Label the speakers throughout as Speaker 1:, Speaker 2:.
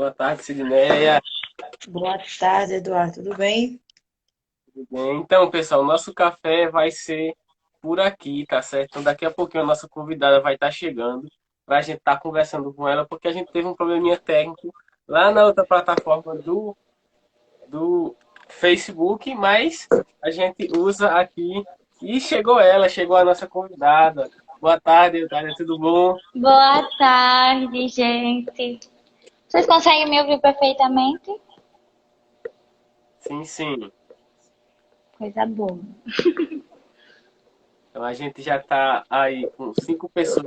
Speaker 1: Boa tarde, Sidneia.
Speaker 2: Boa tarde, Eduardo. Tudo bem?
Speaker 1: Tudo bem? Então, pessoal, nosso café vai ser por aqui, tá certo? Então, daqui a pouquinho a nossa convidada vai estar chegando para a gente estar conversando com ela, porque a gente teve um probleminha técnico lá na outra plataforma do Facebook, mas a gente usa aqui. E chegou ela, chegou a nossa convidada. Boa tarde, Eutália, tudo bom?
Speaker 3: Boa tarde, gente. Vocês conseguem me ouvir perfeitamente?
Speaker 1: Sim, sim.
Speaker 3: Coisa boa.
Speaker 1: Então a gente já está aí com 5 pessoas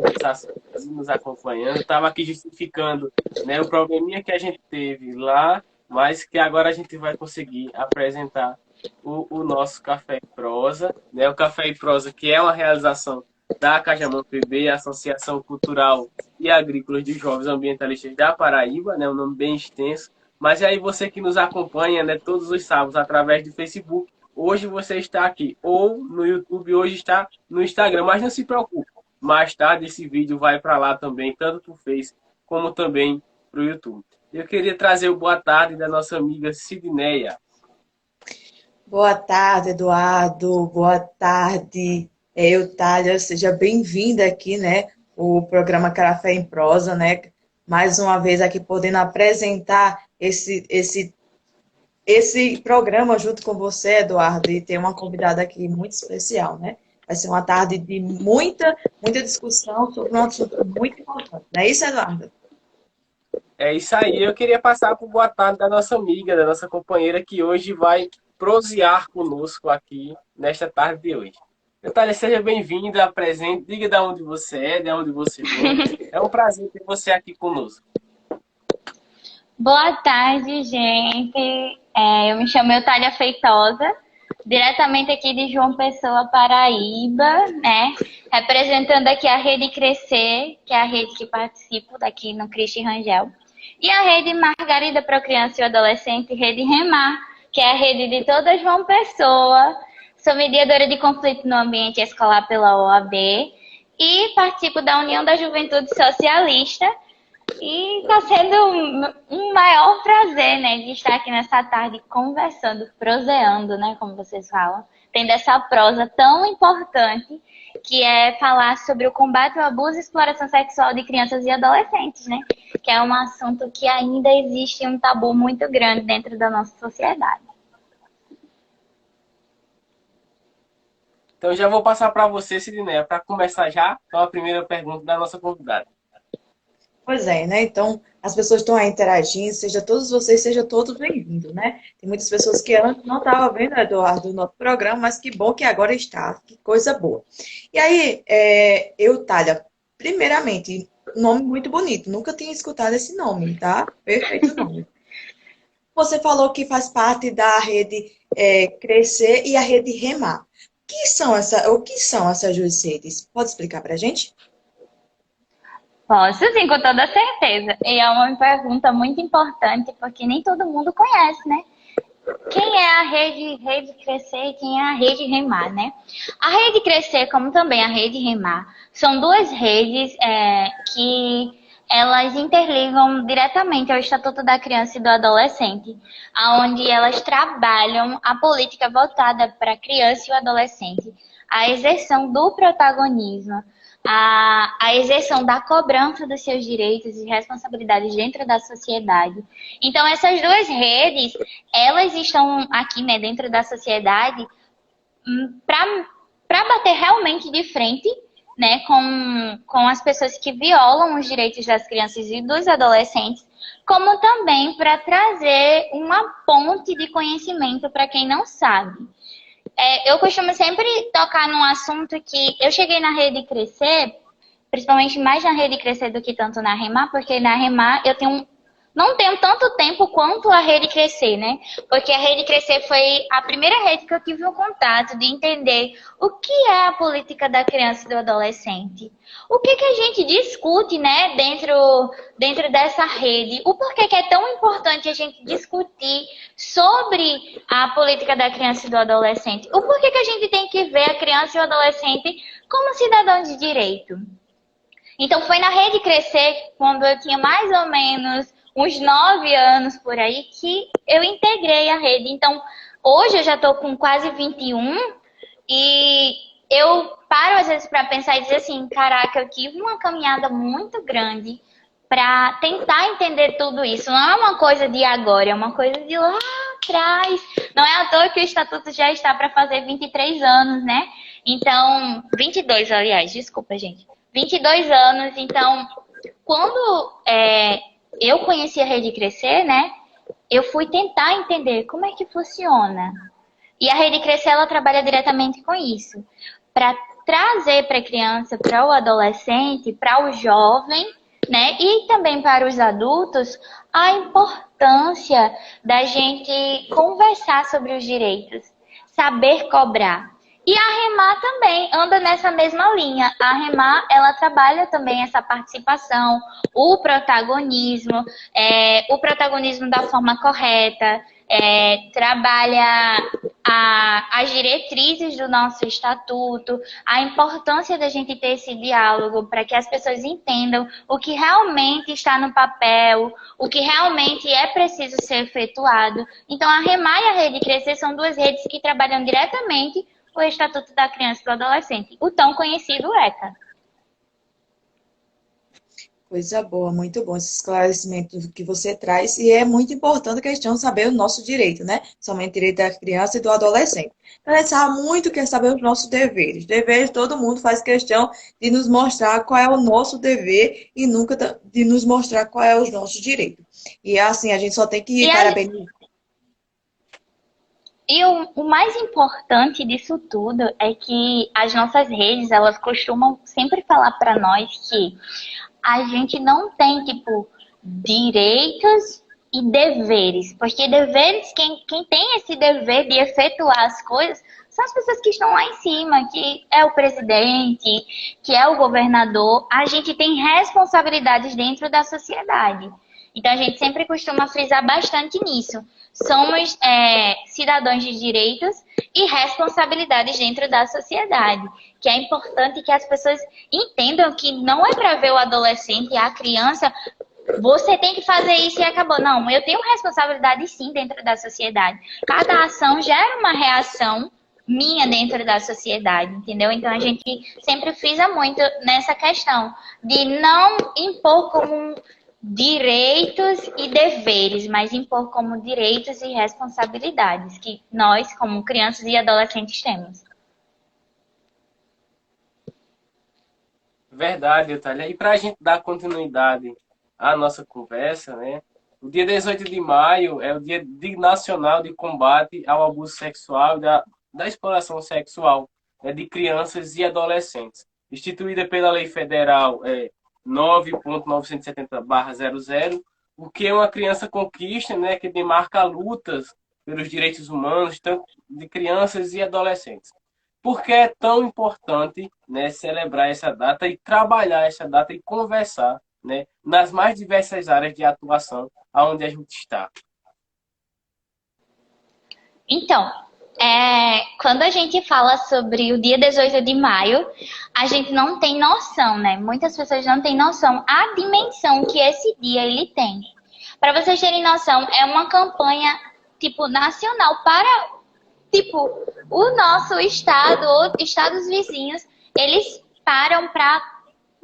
Speaker 1: nos acompanhando. Estava aqui justificando, né, o probleminha que a gente teve lá, mas que agora a gente vai conseguir apresentar o nosso Café e Prosa, né? O Café e Prosa, que é uma realização da Cajamã PB, Associação Cultural e Agrícola de Jovens Ambientalistas da Paraíba, né? Um nome bem extenso. Mas aí você que nos acompanha, né, todos os sábados através do Facebook, hoje você está aqui, ou no YouTube, hoje está no Instagram, mas não se preocupe. Mais tarde esse vídeo vai para lá também, tanto para o Face como também para o YouTube. Eu queria trazer o boa tarde da nossa amiga Sidneia.
Speaker 2: Boa tarde, Eduardo. Boa tarde, Eutália. Seja bem-vinda aqui, né? O programa Café em Prosa, né? Mais uma vez aqui podendo apresentar esse programa junto com você, Eduardo, e ter uma convidada aqui muito especial, né? Vai ser uma tarde de muita discussão sobre um assunto muito importante. Não é isso, Eduardo?
Speaker 1: É isso aí, eu queria passar por boa tarde da nossa amiga, da nossa companheira, que hoje vai prosear conosco aqui nesta tarde de hoje. Natália, seja bem-vinda, presente, diga de onde você é, de onde você vem. É um prazer ter você aqui conosco.
Speaker 3: Boa tarde, gente. Eu me chamo Eutália Feitosa, diretamente aqui de João Pessoa, Paraíba, né? Representando aqui a Rede Crescer, que é a rede que participo daqui no Cristi Rangel. E a Rede Margarida para Criança e Adolescente, Rede Remar, que é a rede de toda João Pessoa. Sou mediadora de conflito no ambiente escolar pela OAB e participo da União da Juventude Socialista. E está sendo um maior prazer, né, de estar aqui nessa tarde conversando, proseando, né, como vocês falam, tendo essa prosa tão importante que é falar sobre o combate ao abuso e exploração sexual de crianças e adolescentes, né, que é um assunto que ainda existe um tabu muito grande dentro da nossa sociedade.
Speaker 1: Então já vou passar para você, Sidneia, para começar já com a primeira pergunta da nossa convidada.
Speaker 2: Pois é, né? Então, as pessoas estão aí interagindo, seja todos vocês, seja todos bem-vindos, né? Tem muitas pessoas que antes não estavam vendo, Eduardo, o nosso programa, mas que bom que agora está, que coisa boa. E aí, Eutália, primeiramente, um nome muito bonito, nunca tinha escutado esse nome, tá? Perfeito nome. Você falou que faz parte da rede Crescer e a rede Remar. O que são essas duas redes? Pode explicar para a gente?
Speaker 3: Posso sim, com toda certeza. E é uma pergunta muito importante, porque nem todo mundo conhece, né? Quem é a Rede Crescer e quem é a Rede Remar, né? A Rede Crescer, como também a Rede Remar, são duas redes que elas interligam diretamente ao Estatuto da Criança e do Adolescente, onde elas trabalham a política voltada para a criança e o adolescente, a exerção do protagonismo, a exerção da cobrança dos seus direitos e responsabilidades dentro da sociedade. Então, essas duas redes, elas estão aqui, né, dentro da sociedade para bater realmente de frente, né, com as pessoas que violam os direitos das crianças e dos adolescentes, como também para trazer uma ponte de conhecimento para quem não sabe. Eu costumo sempre tocar num assunto que eu cheguei na Rede Crescer, principalmente mais na Rede Crescer do que tanto na Remar, porque na Remar não tenho tanto tempo quanto a Rede Crescer, né? Porque a Rede Crescer foi a primeira rede que eu tive um contato de entender o que é a política da criança e do adolescente. O que a gente discute, né, dentro dessa rede? O porquê que é tão importante a gente discutir sobre a política da criança e do adolescente? O porquê que a gente tem que ver a criança e o adolescente como cidadão de direito? Então foi na Rede Crescer, quando eu tinha mais ou menos uns 9 anos por aí que eu integrei a rede. Então, hoje eu já estou com quase 21 e eu paro às vezes para pensar e dizer assim, caraca, eu tive uma caminhada muito grande para tentar entender tudo isso. Não é uma coisa de agora, é uma coisa de lá atrás. Não é à toa que o Estatuto já está para fazer 23 anos, né? Então, 22, aliás, desculpa, gente. 22 anos, então, quando eu conheci a Rede Crescer, né? Eu fui tentar entender como é que funciona. E a Rede Crescer, ela trabalha diretamente com isso. Para trazer para a criança, para o adolescente, para o jovem, né? E também para os adultos, a importância da gente conversar sobre os direitos, saber cobrar. E a Remar também anda nessa mesma linha. A Remar, ela trabalha também essa participação, o protagonismo da forma correta, trabalha as diretrizes do nosso estatuto, a importância da gente ter esse diálogo para que as pessoas entendam o que realmente está no papel, o que realmente é preciso ser efetuado. Então, a Remar e a Rede Crescer são duas redes que trabalham diretamente o Estatuto da Criança e do Adolescente, o tão conhecido ECA.
Speaker 2: Coisa boa, muito bom esse esclarecimento que você traz. E é muito importante a questão de saber o nosso direito, né? Somente o direito da criança e do adolescente. Então, a gente sabe muito quer saber os nossos deveres. Deveres, todo mundo faz questão de nos mostrar qual é o nosso dever e nunca de nos mostrar qual é os nossos direitos. E assim, a gente só tem que parabenizar.
Speaker 3: E o mais importante disso tudo é que as nossas redes, elas costumam sempre falar para nós que a gente não tem, tipo, direitos e deveres. Porque deveres, quem tem esse dever de efetuar as coisas, são as pessoas que estão lá em cima, que é o presidente, que é o governador. A gente tem responsabilidades dentro da sociedade. Então, a gente sempre costuma frisar bastante nisso. Somos cidadãos de direitos e responsabilidades dentro da sociedade. Que é importante que as pessoas entendam que não é para ver o adolescente e a criança, você tem que fazer isso e acabou. Não, eu tenho responsabilidade sim dentro da sociedade. Cada ação gera uma reação minha dentro da sociedade, entendeu? Então, a gente sempre frisa muito nessa questão de não impor como direitos e deveres, mas impor como direitos e responsabilidades que nós, como crianças e adolescentes, temos.
Speaker 1: Verdade, Otália. E para a gente dar continuidade à nossa conversa, né? O dia 18 de maio é o Dia Nacional de Combate ao Abuso Sexual e da Exploração Sexual, né, de crianças e adolescentes, instituída pela Lei Federal 9.970/00, o que uma criança conquista, né, que demarca lutas pelos direitos humanos, tanto de crianças e adolescentes. Por que é tão importante, né, celebrar essa data e trabalhar essa data e conversar, né, nas mais diversas áreas de atuação onde a gente está?
Speaker 3: Então, quando a gente fala sobre o dia 18 de maio, a gente não tem noção, né? Muitas pessoas não têm noção a dimensão que esse dia ele tem. Para vocês terem noção, é uma campanha tipo nacional para tipo o nosso estado ou estados vizinhos, eles param para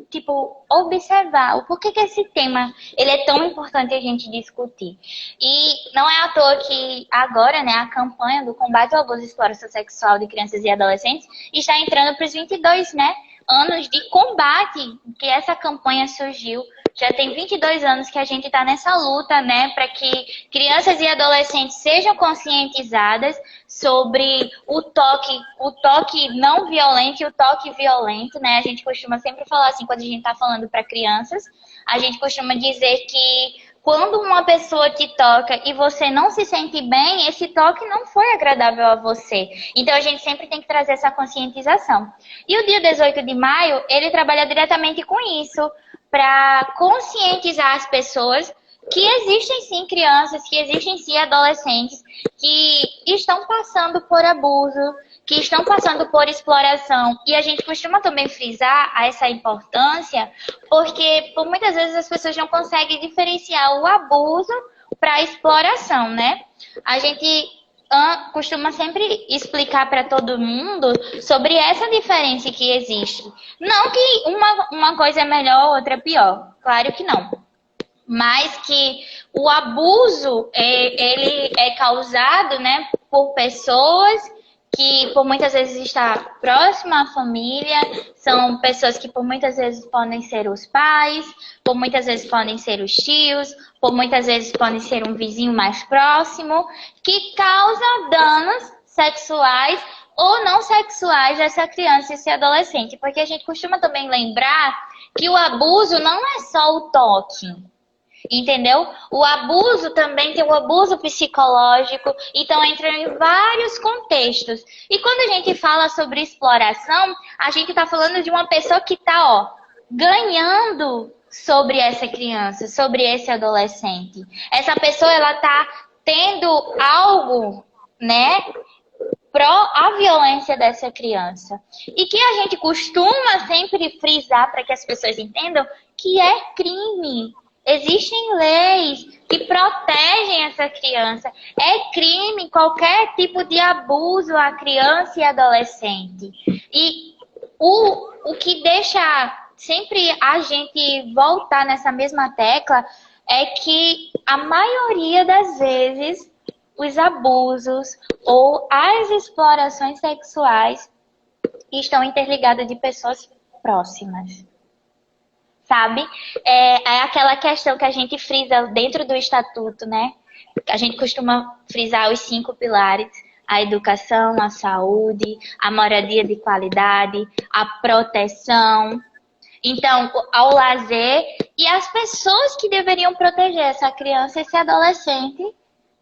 Speaker 3: tipo observar o porquê que esse tema ele é tão importante a gente discutir. E não é à toa que agora, né, a campanha do combate ao abuso e exploração sexual de crianças e adolescentes está entrando para os 22, né, anos de combate que essa campanha surgiu. Já tem 22 anos que a gente está nessa luta, né, para que crianças e adolescentes sejam conscientizadas sobre o toque não violento e o toque violento, né? A gente costuma sempre falar assim, quando a gente está falando para crianças, a gente costuma dizer que quando uma pessoa te toca e você não se sente bem, esse toque não foi agradável a você. Então, a gente sempre tem que trazer essa conscientização. E o dia 18 de maio, ele trabalha diretamente com isso, para conscientizar as pessoas que existem sim crianças, que existem sim adolescentes que estão passando por abuso, que estão passando por exploração. E a gente costuma também frisar essa importância, porque por muitas vezes as pessoas não conseguem diferenciar o abuso para a exploração, né? A gente costuma sempre explicar para todo mundo sobre essa diferença que existe. Não que uma coisa é melhor, outra é pior. Claro que não. Mas que o abuso, ele é causado, né, por pessoas que por muitas vezes está próxima à família, são pessoas que por muitas vezes podem ser os pais, por muitas vezes podem ser os tios, por muitas vezes podem ser um vizinho mais próximo, que causa danos sexuais ou não sexuais dessa criança e esse adolescente. Porque a gente costuma também lembrar que o abuso não é só o toque. Entendeu? O abuso também tem o abuso psicológico, então entra em vários contextos. E quando a gente fala sobre exploração, a gente está falando de uma pessoa que está ganhando sobre essa criança, sobre esse adolescente. Essa pessoa, ela está tendo algo, né, pró a violência dessa criança. E que a gente costuma sempre frisar para que as pessoas entendam que é crime. Existem leis que protegem essa criança. É crime qualquer tipo de abuso à criança e adolescente. E o que deixa sempre a gente voltar nessa mesma tecla é que a maioria das vezes os abusos ou as explorações sexuais estão interligadas de pessoas próximas. Sabe? É aquela questão que a gente frisa dentro do estatuto, né? A gente costuma frisar os 5 pilares: a educação, a saúde, a moradia de qualidade, a proteção, então, ao lazer. E as pessoas que deveriam proteger essa criança e esse adolescente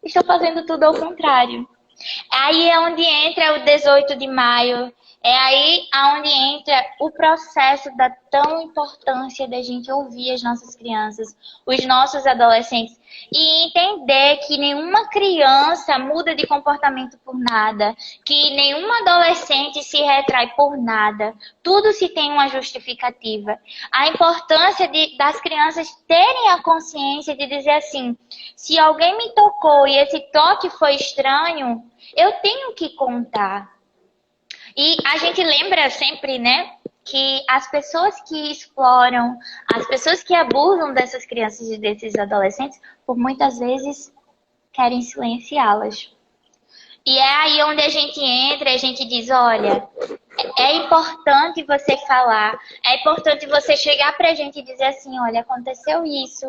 Speaker 3: estão fazendo tudo ao contrário. Aí é onde entra o 18 de maio. É aí onde entra o processo da tão importância da gente ouvir as nossas crianças, os nossos adolescentes, e entender que nenhuma criança muda de comportamento por nada, que nenhum adolescente se retrai por nada. Tudo se tem uma justificativa. A importância das crianças terem a consciência de dizer assim: se alguém me tocou e esse toque foi estranho, eu tenho que contar. E a gente lembra sempre, né, que as pessoas que exploram, as pessoas que abusam dessas crianças e desses adolescentes, por muitas vezes querem silenciá-las. E é aí onde a gente entra e a gente diz: olha, é importante você falar, é importante você chegar pra gente e dizer assim: olha, aconteceu isso,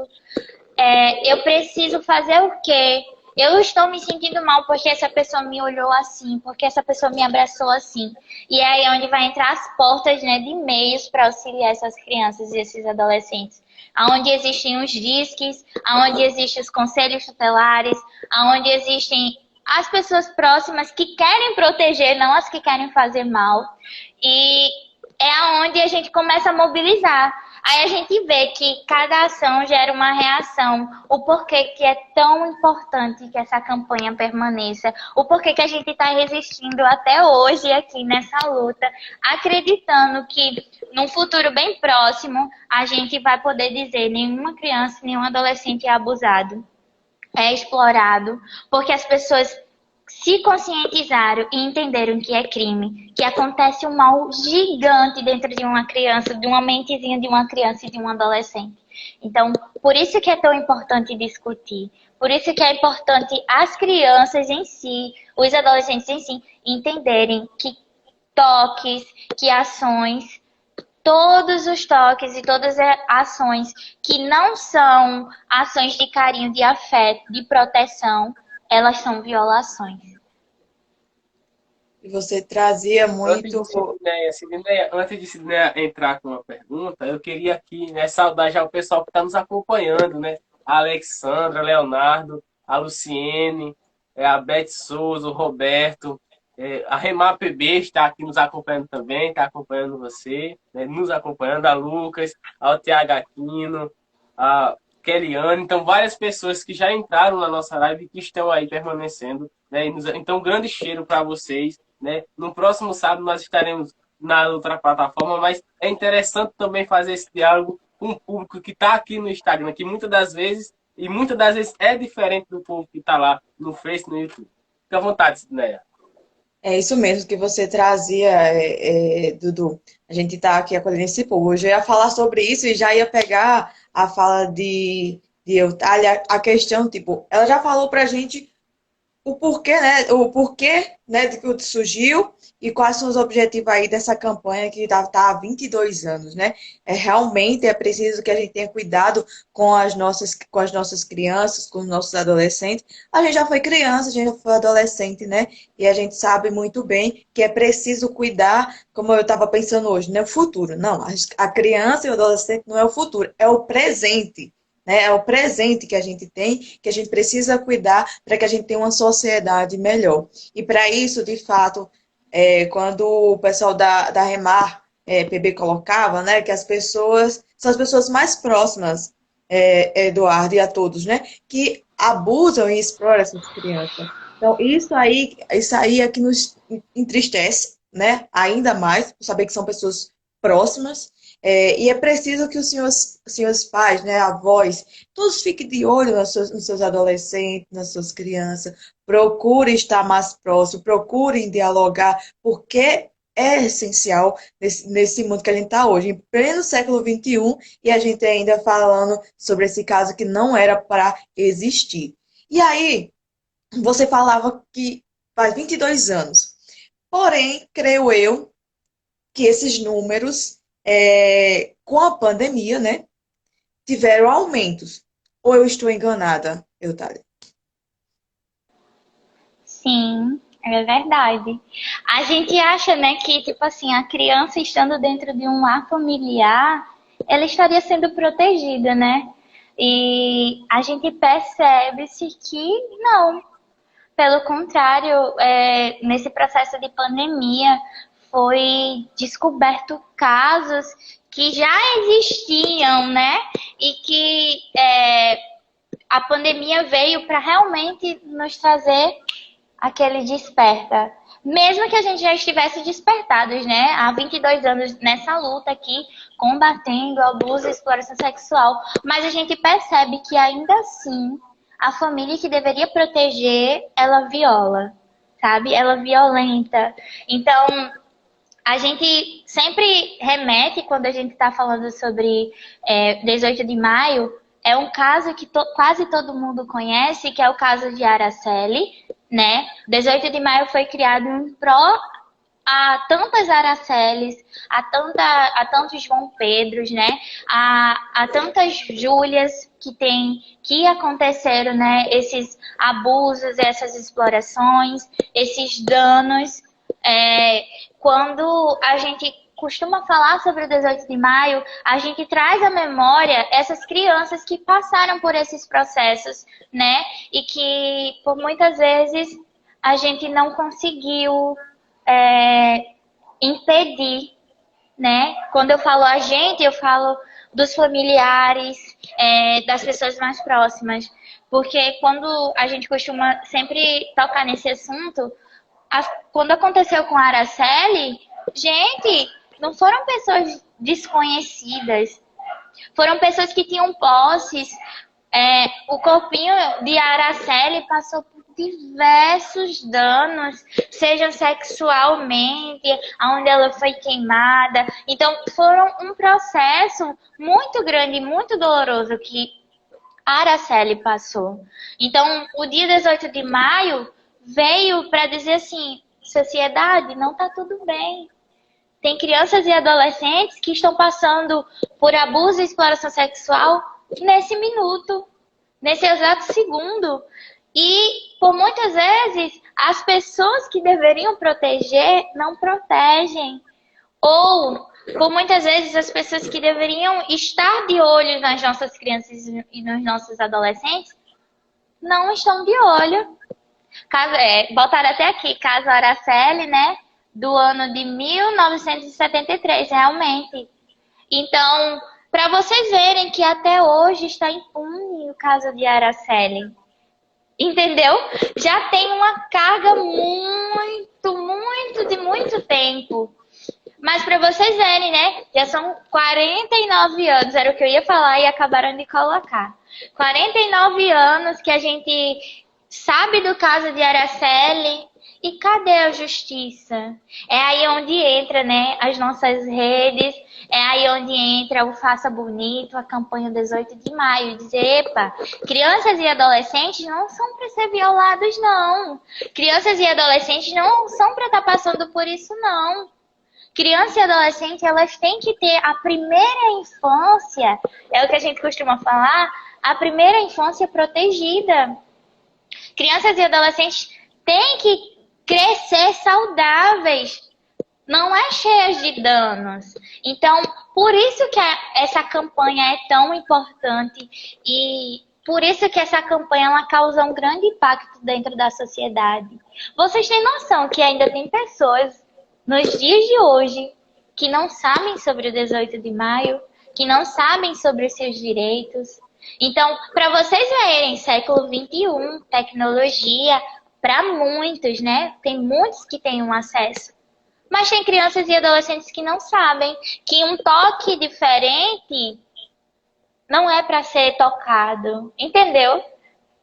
Speaker 3: eu preciso fazer o quê? Eu estou me sentindo mal porque essa pessoa me olhou assim, porque essa pessoa me abraçou assim. E é aí onde vai entrar as portas, né, de meios para auxiliar essas crianças e esses adolescentes. Onde existem os disques, onde existem os conselhos tutelares, onde existem as pessoas próximas que querem proteger, não as que querem fazer mal. E é onde a gente começa a mobilizar. Aí a gente vê que cada ação gera uma reação. O porquê que é tão importante que essa campanha permaneça. O porquê que a gente está resistindo até hoje aqui nessa luta, acreditando que num futuro bem próximo a gente vai poder dizer: nenhuma criança, nenhum adolescente é abusado, é explorado, porque as pessoas se conscientizaram e entenderam que é crime, que acontece um mal gigante dentro de uma criança, de uma mentezinha de uma criança e de um adolescente. Então, por isso que é tão importante discutir, por isso que é importante as crianças em si, os adolescentes em si, entenderem que toques, que ações, todos os toques e todas as ações que não são ações de carinho, de afeto, de proteção, elas são violações.
Speaker 2: E você trazia muito...
Speaker 1: Antes de Sidneia entrar com uma pergunta, eu queria aqui, né, saudar já o pessoal que está nos acompanhando, né? A Alexandra, Leonardo, a Luciene, a Beth Souza, o Roberto, a Remar PB está aqui nos acompanhando também, está acompanhando você, né, nos acompanhando, a Lucas, ao Tiago Aquino, a Keliane. Então, várias pessoas que já entraram na nossa live e que estão aí permanecendo, né? Então, um grande cheiro para vocês. né? No próximo sábado nós estaremos na outra plataforma, mas é interessante também fazer esse diálogo com o público que está aqui no Instagram, que muitas das vezes é diferente do povo que está lá no Face, no YouTube. Fica à vontade, Sidneia.
Speaker 2: É isso mesmo que você trazia, Dudu. A gente está aqui acolhendo esse povo. Hoje eu ia falar sobre isso e já ia pegar a fala de Eutália, a questão, tipo, ela já falou pra gente o porquê, né, de que surgiu e quais são os objetivos aí dessa campanha que tá há 22 anos, né? Realmente é preciso que a gente tenha cuidado com as nossas crianças, com os nossos adolescentes. A gente já foi criança, a gente já foi adolescente, né? E a gente sabe muito bem que é preciso cuidar, como eu estava pensando hoje, né? O futuro. Não, a criança e o adolescente não é o futuro, é o presente, né? É o presente que a gente tem, que a gente precisa cuidar para que a gente tenha uma sociedade melhor. E para isso, de fato, quando o pessoal da Remar PB colocava, né, que as pessoas são as pessoas mais próximas, Eduardo, e a todos, né, que abusam e exploram essas crianças. Então, isso aí é que nos entristece, né, ainda mais, por saber que são pessoas próximas. E é preciso que os senhores pais, né, avós, todos fiquem de olho nos seus adolescentes, nas suas crianças, procurem estar mais próximo, procurem dialogar, porque é essencial nesse mundo que a gente está hoje, em pleno século XXI, e a gente ainda falando sobre esse caso que não era para existir. E aí, você falava que faz 22 anos. Porém, creio eu que esses números, com a pandemia, né, tiveram aumentos. Ou eu estou enganada, Eutália?
Speaker 3: Sim, é verdade. A gente acha, né, que, tipo assim, a criança estando dentro de um lar familiar, ela estaria sendo protegida, né? E a gente percebe-se que não. Pelo contrário, nesse processo de pandemia, foi descoberto casos que já existiam, né? E que a pandemia veio para realmente nos trazer aquele desperta. Mesmo que a gente já estivesse despertados, né? Há 22 anos nessa luta aqui, combatendo abuso e exploração sexual. Mas a gente percebe que ainda assim, a família que deveria proteger, ela viola, sabe? Ela violenta. Então, a gente sempre remete, quando a gente está falando sobre 18 de maio, é um caso que quase todo mundo conhece, que é o caso de Araceli, né? 18 de maio foi criado em pró a tantas Araceles, a tantos João Pedros, né? A tantas Júlias que aconteceram, né? Esses abusos, essas explorações, esses danos. Quando a gente costuma falar sobre o 18 de maio, a gente traz à memória essas crianças que passaram por esses processos, né? E que, por muitas vezes, a gente não conseguiu impedir, né? Quando eu falo a gente, eu falo dos familiares, das pessoas mais próximas. Porque quando a gente costuma sempre tocar nesse assunto, quando aconteceu com a Araceli, gente, não foram pessoas desconhecidas. Foram pessoas que tinham posses. O corpinho de Araceli passou por diversos danos, seja sexualmente, onde ela foi queimada. Então, foram um processo muito grande, muito doloroso que a Araceli passou. Então, o dia 18 de maio veio para dizer assim, sociedade, não está tudo bem. Tem crianças e adolescentes que estão passando por abuso e exploração sexual nesse minuto, nesse exato segundo. E, por muitas vezes, as pessoas que deveriam proteger não protegem. Ou, por muitas vezes, as pessoas que deveriam estar de olho nas nossas crianças e nos nossos adolescentes não estão de olho. Botaram até aqui, caso Araceli, né? Do ano de 1973, realmente. Então, para vocês verem que até hoje está impune o caso de Araceli. Entendeu? Já tem uma carga muito, muito muito tempo. Mas para vocês verem, né? Já são 49 anos, era o que eu ia falar e acabaram de colocar. 49 anos que a gente sabe do caso de Araceli e cadê a justiça? É aí onde entra, né, as nossas redes, é aí onde entra o Faça Bonito, a campanha 18 de maio, dizer, epa, crianças e adolescentes não são para ser violados, não. Crianças e adolescentes não são para estar passando por isso, não. Criança e adolescente, elas têm que ter a primeira infância, é o que a gente costuma falar, a primeira infância protegida. Crianças e adolescentes têm que crescer saudáveis, não é cheias de danos. Então, por isso que essa campanha é tão importante e por isso que essa campanha ela causa um grande impacto dentro da sociedade. Vocês têm noção que ainda tem pessoas nos dias de hoje que não sabem sobre o 18 de maio, que não sabem sobre os seus direitos. Então, para vocês verem, século XXI, tecnologia, para muitos, né? Tem muitos que têm um acesso. Mas tem crianças e adolescentes que não sabem que um toque diferente não é para ser tocado, entendeu?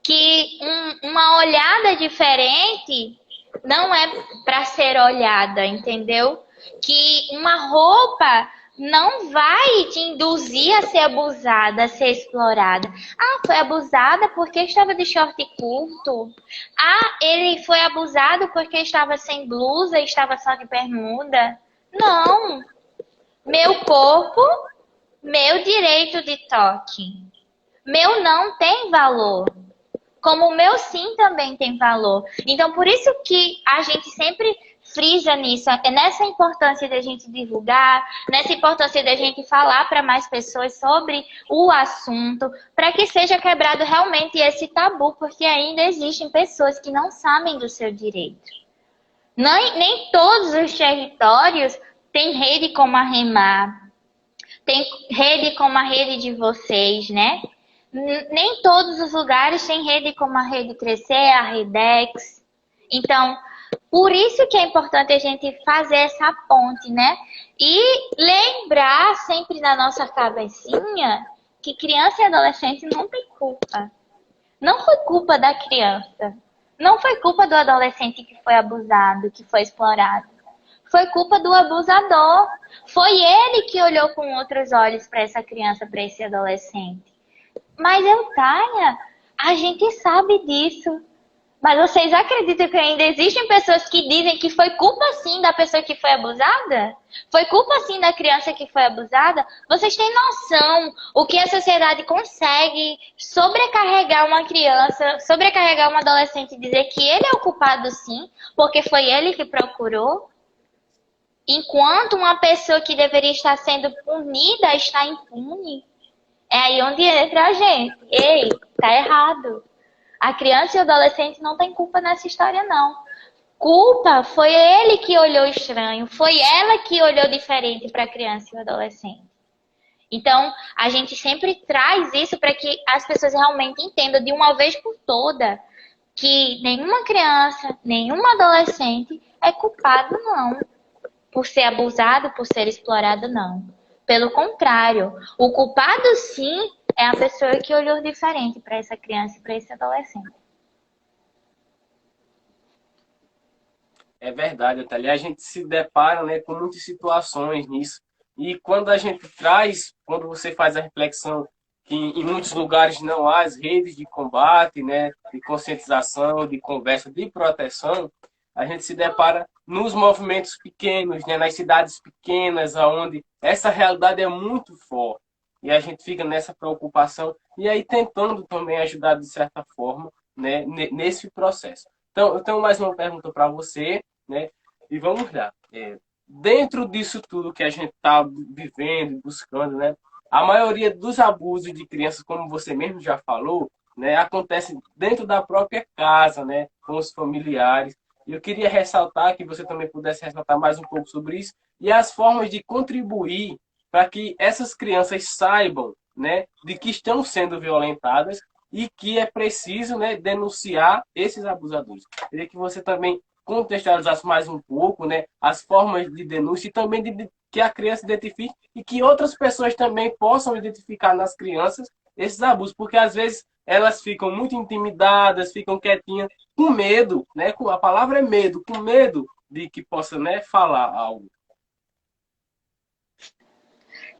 Speaker 3: Que uma olhada diferente não é para ser olhada, entendeu? Que uma roupa não vai te induzir a ser abusada, a ser explorada. Ah, foi abusada porque estava de short curto. Ah, ele foi abusado porque estava sem blusa e estava só de bermuda. Não. Meu corpo, meu direito de toque. Meu não tem valor. Como o meu sim também tem valor. Então, por isso que a gente sempre frisa nisso, é nessa importância da gente divulgar, nessa importância da gente falar para mais pessoas sobre o assunto, para que seja quebrado realmente esse tabu, porque ainda existem pessoas que não sabem do seu direito. Nem todos os territórios têm rede como a Remar, tem rede como a rede de vocês, né? Nem todos os lugares têm rede como a Rede Crescer, a Redex. Então, por isso que é importante a gente fazer essa ponte, né? E lembrar sempre na nossa cabecinha que criança e adolescente não tem culpa. Não foi culpa da criança. Não foi culpa do adolescente que foi abusado, que foi explorado. Foi culpa do abusador. Foi ele que olhou com outros olhos para essa criança, para esse adolescente. Mas, Eutânia, a gente sabe disso. Mas vocês acreditam que ainda existem pessoas que dizem que foi culpa sim da pessoa que foi abusada? Foi culpa sim da criança que foi abusada? Vocês têm noção o que a sociedade consegue sobrecarregar uma criança, sobrecarregar um adolescente e dizer que ele é o culpado sim, porque foi ele que procurou? Enquanto uma pessoa que deveria estar sendo punida está impune? É aí onde entra a gente. Ei, tá errado. A criança e o adolescente não tem culpa nessa história, não. Culpa foi ele que olhou estranho, foi ela que olhou diferente para a criança e o adolescente. Então, a gente sempre traz isso para que as pessoas realmente entendam de uma vez por toda que nenhuma criança, nenhum adolescente é culpado, não. Por ser abusado, por ser explorado, não. Pelo contrário, o culpado sim é a pessoa que olhou diferente para essa criança e para esse adolescente.
Speaker 1: É verdade, Thalia. A gente se depara, né, com muitas situações nisso. E quando a gente traz, quando você faz a reflexão que em muitos lugares não há as redes de combate, né, de conscientização, de conversa, de proteção, a gente se depara nos movimentos pequenos, né, nas cidades pequenas, onde essa realidade é muito forte. E a gente fica nessa preocupação e aí tentando também ajudar de certa forma, né, nesse processo. Então, eu tenho mais uma pergunta para você, né? E vamos lá. Dentro disso tudo que a gente está vivendo, buscando, né? A maioria dos abusos de crianças, como você mesmo já falou, né, acontece dentro da própria casa, né, com os familiares. E eu queria ressaltar que você também pudesse ressaltar mais um pouco sobre isso e as formas de contribuir para que essas crianças saibam, né, de que estão sendo violentadas e que é preciso, né, denunciar esses abusadores. Queria que você também contextualizasse mais um pouco, né, as formas de denúncia e também que a criança identifique e que outras pessoas também possam identificar nas crianças esses abusos, porque às vezes elas ficam muito intimidadas, ficam quietinhas, com medo, né? A palavra é medo, com medo de que possa, né, falar algo.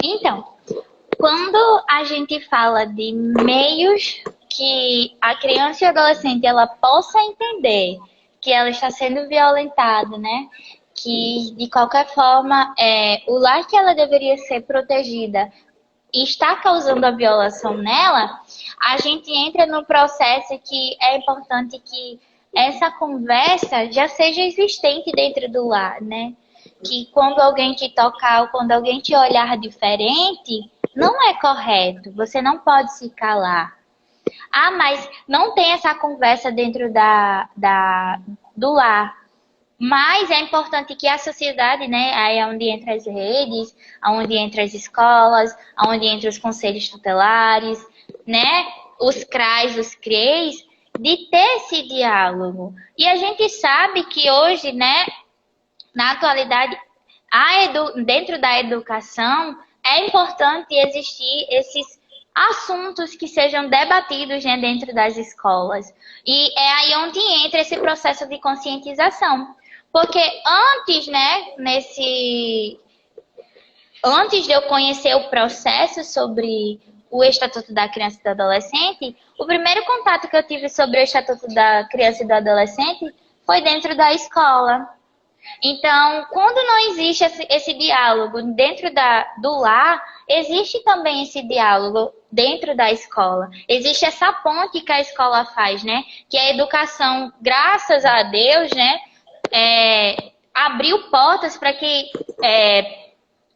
Speaker 3: Então, quando a gente fala de meios que a criança e adolescente ela possa entender que ela está sendo violentada, né? Que de qualquer forma o lar que ela deveria ser protegida está causando a violação nela, a gente entra no processo que é importante que essa conversa já seja existente dentro do lar, né? Que quando alguém te tocar ou quando alguém te olhar diferente, não é correto. Você não pode se calar. Ah, mas não tem essa conversa dentro do lar. Mas é importante que a sociedade, né, aí é onde entra as redes, onde entra as escolas, onde entra os conselhos tutelares, né, os CRAs, os CREs, de ter esse diálogo. E a gente sabe que hoje, né, na atualidade, dentro da educação, é importante existir esses assuntos que sejam debatidos, né, dentro das escolas. E é aí onde entra esse processo de conscientização. Porque antes, né, antes de eu conhecer o processo sobre o Estatuto da Criança e do Adolescente, o primeiro contato que eu tive sobre o Estatuto da Criança e do Adolescente foi dentro da escola. Então, quando não existe esse diálogo dentro do lar, existe também esse diálogo dentro da escola. Existe essa ponte que a escola faz, né? Que a educação, graças a Deus, né, abriu portas para que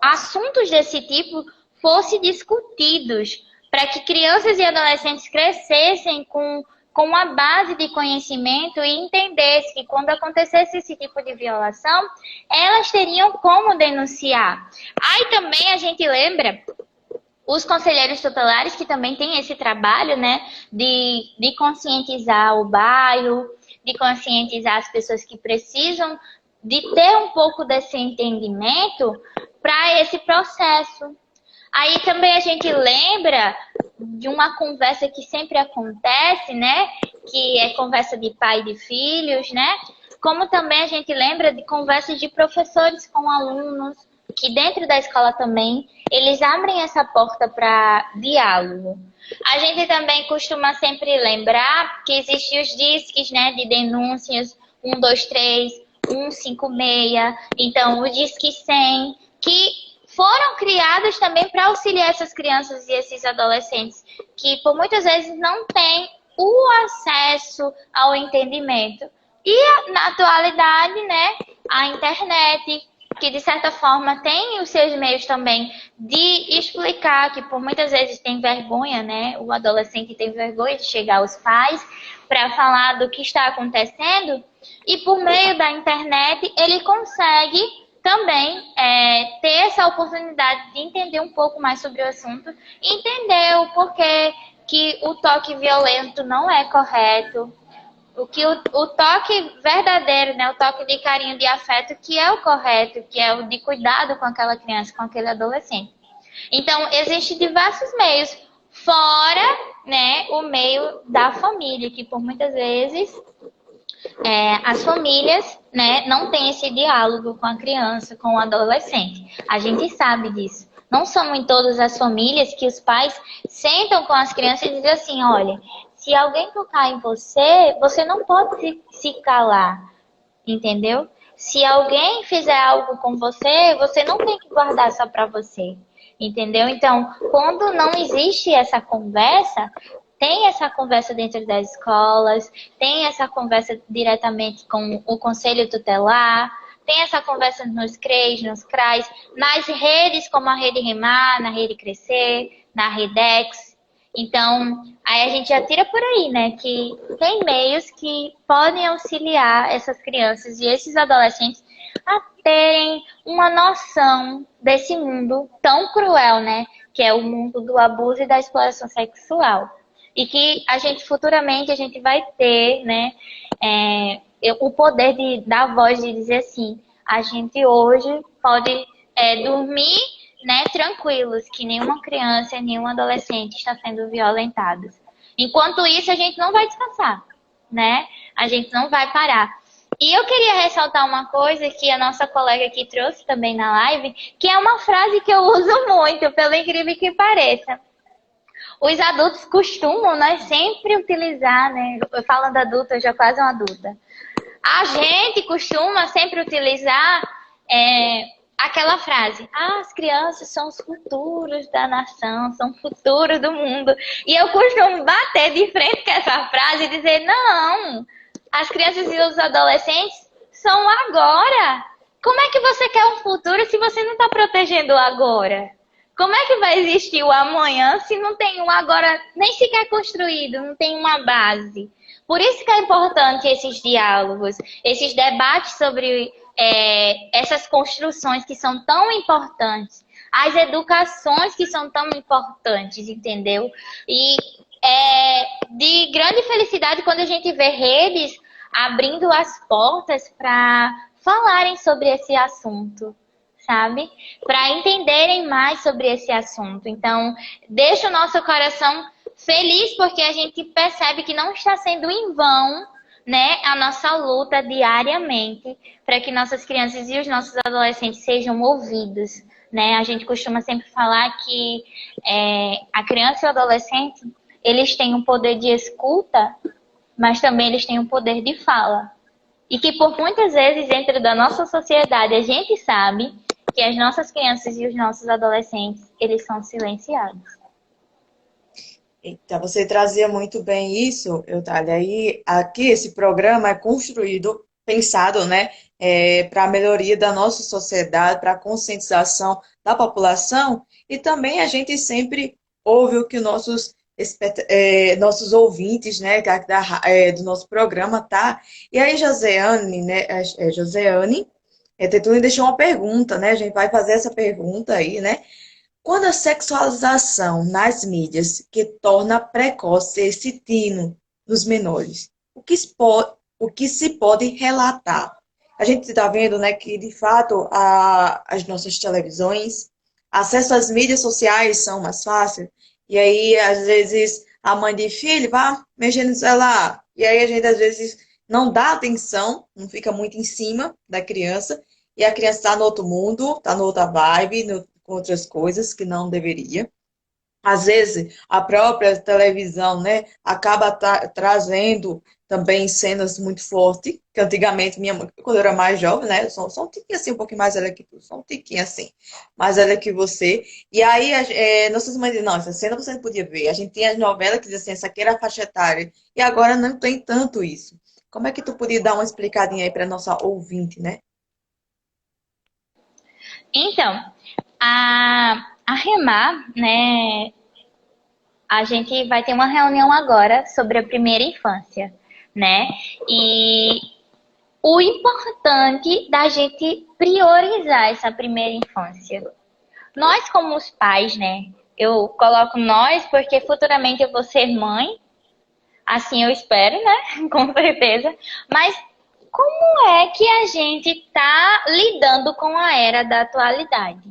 Speaker 3: assuntos desse tipo fossem discutidos, para que crianças e adolescentes crescessem com uma base de conhecimento e entendessem que quando acontecesse esse tipo de violação, elas teriam como denunciar. Aí também a gente lembra os conselheiros tutelares, que também têm esse trabalho, né, de conscientizar o bairro, de conscientizar as pessoas que precisam de ter um pouco desse entendimento para esse processo. Aí também a gente lembra de uma conversa que sempre acontece, né? Que é conversa de pai e de filhos, né? Como também a gente lembra de conversas de professores com alunos, que dentro da escola também eles abrem essa porta para diálogo. A gente também costuma sempre lembrar que existem os disques, né, de denúncias 123, 156, então o Disque 100, que foram criados também para auxiliar essas crianças e esses adolescentes que por muitas vezes não têm o acesso ao entendimento. E na atualidade, né, a internet, que de certa forma tem os seus meios também de explicar, que por muitas vezes tem vergonha, né? O adolescente tem vergonha de chegar aos pais para falar do que está acontecendo, e por meio da internet ele consegue também ter essa oportunidade de entender um pouco mais sobre o assunto, entender o porquê que o toque violento não é correto, o toque verdadeiro, né, o toque de carinho, de afeto, que é o correto, que é o de cuidado com aquela criança, com aquele adolescente. Então, existem diversos meios, fora, né, o meio da família, que por muitas vezes as famílias, né, não têm esse diálogo com a criança, com o adolescente. A gente sabe disso. Não são em todas as famílias que os pais sentam com as crianças e dizem assim, olha, se alguém tocar em você, você não pode se calar, entendeu? Se alguém fizer algo com você, você não tem que guardar só para você, entendeu? Então, quando não existe essa conversa, tem essa conversa dentro das escolas, tem essa conversa diretamente com o conselho tutelar, tem essa conversa nos CREs, nos CRAs, nas redes como a Rede Remar, na Rede Crescer, na Redex. Então, aí a gente já tira por aí, né, que tem meios que podem auxiliar essas crianças e esses adolescentes a terem uma noção desse mundo tão cruel, né, que é o mundo do abuso e da exploração sexual. E que a gente futuramente a gente vai ter, né, o poder da voz de dizer assim, a gente hoje pode dormir, né, tranquilos, que nenhuma criança, nenhum adolescente está sendo violentado. Enquanto isso, a gente não vai descansar, né? A gente não vai parar. E eu queria ressaltar uma coisa que a nossa colega aqui trouxe também na live, que é uma frase que eu uso muito, pelo incrível que pareça. Os adultos costumam, nós sempre utilizar, né? Eu falando adulta, eu já quase uma adulta. A gente costuma sempre utilizar aquela frase, as crianças são os futuros da nação, são o futuro do mundo. E eu costumo bater de frente com essa frase e dizer, não, as crianças e os adolescentes são agora. Como é que você quer um futuro se você não está protegendo o agora? Como é que vai existir o amanhã se não tem um agora nem sequer construído, não tem uma base? Por isso que é importante esses diálogos, esses debates sobre essas construções que são tão importantes, as educações que são tão importantes, entendeu? E é de grande felicidade quando a gente vê redes abrindo as portas para falarem sobre esse assunto, sabe? Para entenderem mais sobre esse assunto. Então, deixa o nosso coração feliz porque a gente percebe que não está sendo em vão, né, a nossa luta diariamente para que nossas crianças e os nossos adolescentes sejam ouvidos, né? A gente costuma sempre falar que a criança e o adolescente, eles têm um poder de escuta, mas também eles têm um poder de fala. E que por muitas vezes dentro da nossa sociedade a gente sabe que as nossas crianças e os nossos adolescentes, eles são silenciados.
Speaker 2: Então, você trazia muito bem isso, Eutália. E aqui esse programa é construído, pensado, né, para a melhoria da nossa sociedade, para a conscientização da população. E também a gente sempre ouve o que nossos ouvintes, né, do nosso programa, tá? E aí, Joseane, né, Joseane, Tetune deixou uma pergunta, né? A gente vai fazer essa pergunta aí, né? Quando a sexualização nas mídias que torna precoce esse tino nos menores, o que se pode relatar? A gente está vendo, né, que de fato as nossas televisões, acesso às mídias sociais são mais fáceis, e aí às vezes a mãe de filho vai mexendo no celular, e aí a gente às vezes não dá atenção, não fica muito em cima da criança, e a criança está no outro mundo, está na outra vibe, com outras coisas que não deveria. Às vezes, a própria televisão, né, acaba trazendo também cenas muito fortes, que antigamente, minha mãe, quando eu era mais jovem, né, eu sou um tiquinho assim, um pouquinho mais velha que tu, só um tiquinho assim, mais velha que você, e aí nossas mães diziam, não, essa cena você não podia ver, a gente tinha as novelas que diziam assim, essa aqui era a faixa etária, e agora não tem tanto isso. Como é que tu podia dar uma explicadinha aí para nossa ouvinte, né?
Speaker 3: Então, a Remar, né, a gente vai ter uma reunião agora sobre a primeira infância, né? E o importante da gente priorizar essa primeira infância. Nós como os pais, né? Eu coloco nós porque futuramente eu vou ser mãe, assim eu espero, né? Com certeza. Mas como é que a gente está lidando com a era da atualidade?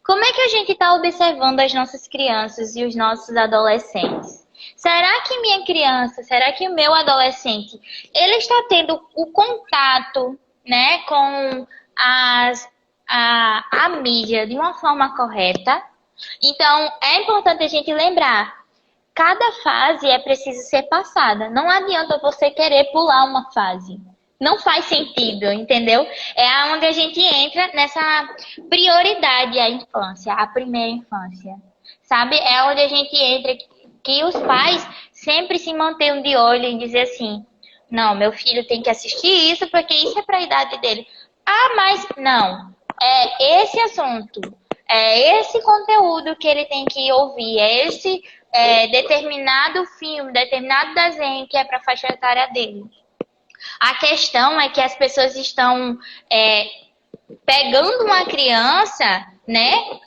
Speaker 3: Como é que a gente está observando as nossas crianças e os nossos adolescentes? Será que minha criança, será que o meu adolescente, ele está tendo o contato, né, com a mídia de uma forma correta? Então, é importante a gente lembrar, cada fase é preciso ser passada. Não adianta você querer pular uma fase. Não faz sentido, entendeu? É onde a gente entra nessa prioridade à infância, a primeira infância. Sabe? É onde a gente entra que os pais sempre se mantenham de olho em dizer assim, não, meu filho tem que assistir isso porque isso é para a idade dele. Ah, mas não. É esse assunto, é esse conteúdo que ele tem que ouvir, é esse determinado filme, determinado desenho que é para a faixa etária dele. A questão é que as pessoas estão pegando uma criança, né,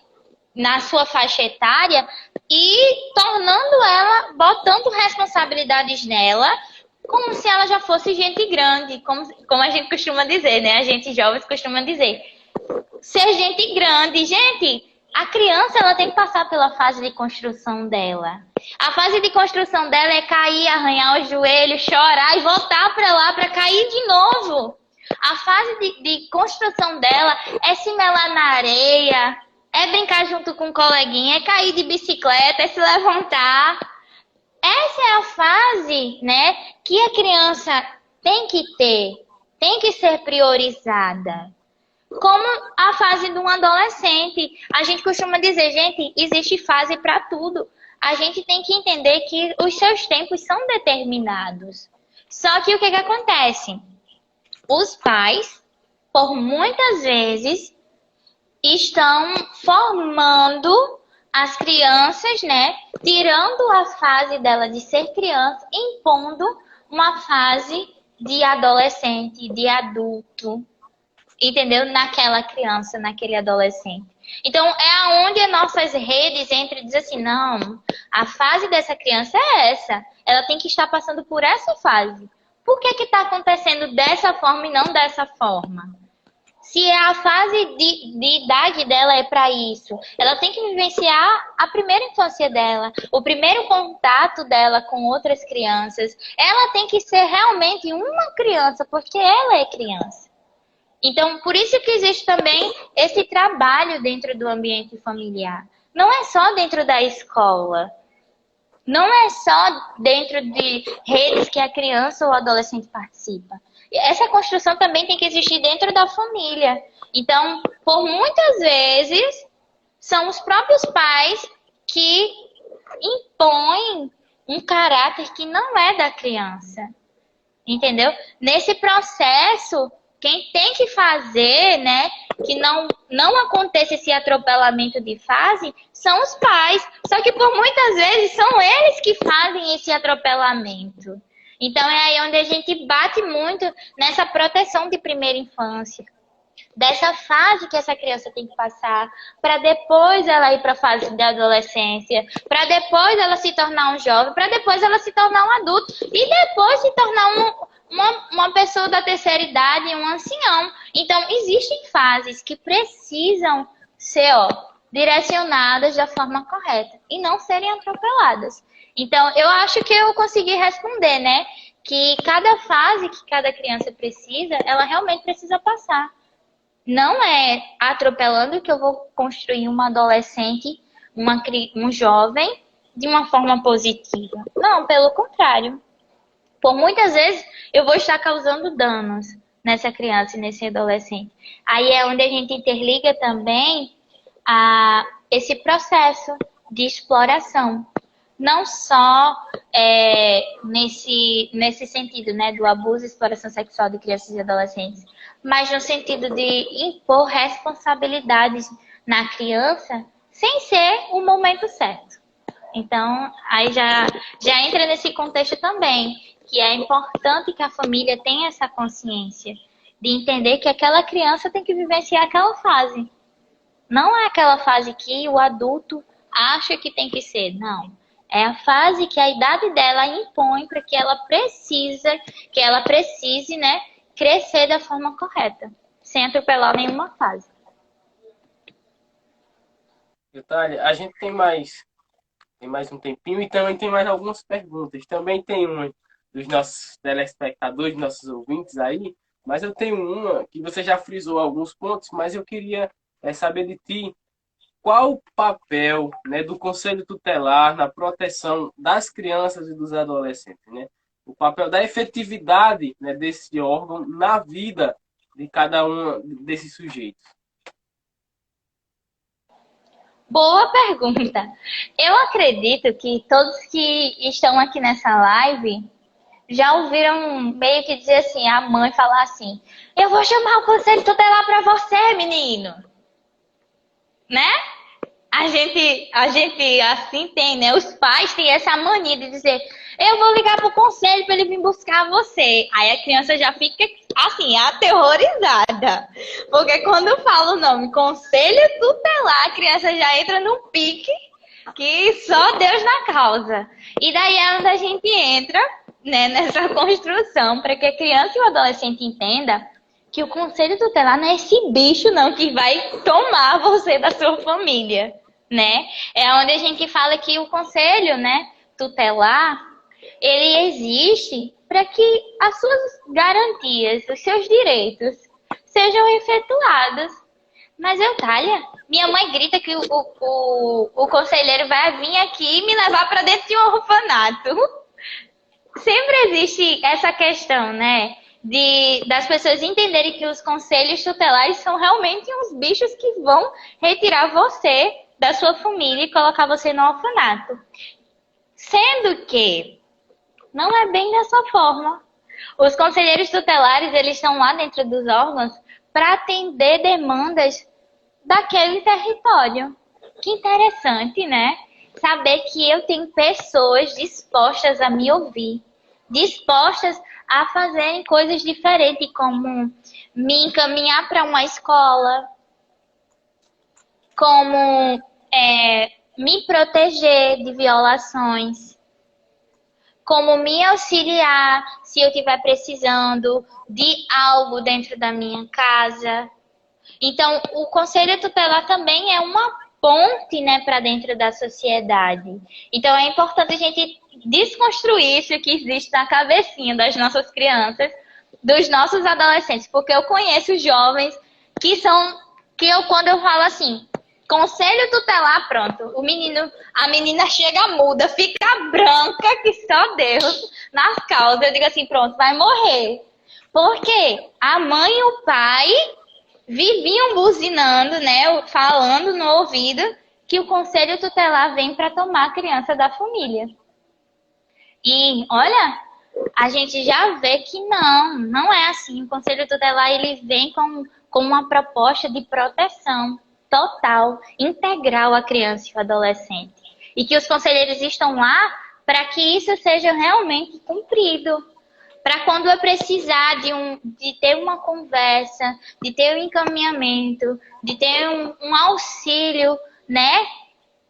Speaker 3: na sua faixa etária e tornando ela, botando responsabilidades nela como se ela já fosse gente grande, como a gente costuma dizer, né? A gente jovens costuma dizer. Ser gente grande, gente, a criança ela tem que passar pela fase de construção dela. A fase de construção dela é cair, arranhar o joelho, chorar e voltar para lá para cair de novo. A fase de construção dela é se melar na areia, é brincar junto com um coleguinha, é cair de bicicleta, é se levantar. Essa é a fase, né, que a criança tem que ter, tem que ser priorizada. Como a fase de um adolescente. A gente costuma dizer, gente, existe fase para tudo. A gente tem que entender que os seus tempos são determinados. Só que o que acontece? Os pais, por muitas vezes, estão formando as crianças, né? Tirando a fase dela de ser criança, impondo uma fase de adolescente, de adulto, entendeu? Naquela criança, naquele adolescente. Então, é aonde as nossas redes entram e dizem assim, não, a fase dessa criança é essa. Ela tem que estar passando por essa fase. Por que está acontecendo dessa forma e não dessa forma? Se a fase de idade dela é para isso, ela tem que vivenciar a primeira infância dela, o primeiro contato dela com outras crianças. Ela tem que ser realmente uma criança, porque ela é criança. Então, por isso que existe também esse trabalho dentro do ambiente familiar. Não é só dentro da escola. Não é só dentro de redes que a criança ou o adolescente participa. Essa construção também tem que existir dentro da família. Então, por muitas vezes, são os próprios pais que impõem um caráter que não é da criança. Entendeu? Nesse processo, quem tem que fazer, né, que não aconteça esse atropelamento de fase, são os pais. Só que por muitas vezes são eles que fazem esse atropelamento. Então é aí onde a gente bate muito nessa proteção de primeira infância. Dessa fase que essa criança tem que passar, para depois ela ir para a fase da adolescência, para depois ela se tornar um jovem, para depois ela se tornar um adulto e depois se tornar uma pessoa da terceira idade, um ancião. Então, existem fases que precisam ser direcionadas da forma correta e não serem atropeladas. Então, eu acho que eu consegui responder, né? Que cada fase que cada criança precisa, ela realmente precisa passar. Não é atropelando que eu vou construir uma adolescente, um jovem, de uma forma positiva. Não, pelo contrário. Por muitas vezes, eu vou estar causando danos nessa criança e nesse adolescente. Aí é onde a gente interliga também esse processo de exploração. Não só nesse sentido, né, do abuso e exploração sexual de crianças e adolescentes, mas no sentido de impor responsabilidades na criança sem ser o momento certo. Então, aí já entra nesse contexto também, que é importante que a família tenha essa consciência de entender que aquela criança tem que vivenciar aquela fase. Não é aquela fase que o adulto acha que tem que ser, não. É a fase que a idade dela impõe para que ela precise, né, crescer da forma correta, sem atropelar nenhuma fase.
Speaker 1: Detalhe, a gente tem mais um tempinho e também tem mais algumas perguntas. Também tem uma dos nossos telespectadores, nossos ouvintes aí, mas eu tenho uma que você já frisou alguns pontos, mas eu queria saber de ti qual o papel, né, do Conselho Tutelar na proteção das crianças e dos adolescentes, né? O papel da efetividade, né, desse órgão na vida de cada um desses sujeitos.
Speaker 3: Boa pergunta. Eu acredito que todos que estão aqui nessa live já ouviram meio que dizer assim, a mãe falar assim, eu vou chamar o Conselho Tutelar para você, menino. Né? A gente assim tem, né? Os pais têm essa mania de dizer, eu vou ligar pro conselho para ele vir buscar você. Aí a criança já fica assim, aterrorizada. Porque quando fala o nome Conselho Tutelar, a criança já entra num pique que só Deus na causa. E daí é onde a gente entra né, nessa construção, para que a criança e o adolescente entenda que o conselho tutelar não é esse bicho não que vai tomar você da sua família, né? É onde a gente fala que o conselho, né, tutelar, ele existe para que as suas garantias, os seus direitos sejam efetuados. Mas Eutália, minha mãe grita que o conselheiro vai vir aqui e me levar para dentro de um orfanato. Sempre existe essa questão, né? Das pessoas entenderem que os conselhos tutelares são realmente uns bichos que vão retirar você da sua família e colocar você no orfanato. Sendo que não é bem dessa forma. Os conselheiros tutelares, eles estão lá dentro dos órgãos para atender demandas daquele território. Que interessante, né? Saber que eu tenho pessoas dispostas a me ouvir, dispostas a fazerem coisas diferentes, como me encaminhar para uma escola, como me proteger de violações, como me auxiliar se eu estiver precisando de algo dentro da minha casa. Então, o conselho tutelar também é uma ponte, né, para dentro da sociedade. Então, é importante a gente desconstruir isso que existe na cabecinha das nossas crianças, dos nossos adolescentes, porque eu conheço jovens quando eu falo assim, conselho tutelar, pronto, a menina chega muda, fica branca que só Deus nas causas. Eu digo assim, pronto, vai morrer. Porque a mãe e o pai viviam buzinando, né, falando no ouvido que o conselho tutelar vem para tomar a criança da família. E, olha, a gente já vê que não é assim. O conselho tutelar, ele vem com uma proposta de proteção total, integral à criança e ao adolescente. E que os conselheiros estão lá para que isso seja realmente cumprido. Para quando eu precisar de ter uma conversa, de ter um encaminhamento, de ter um auxílio, né?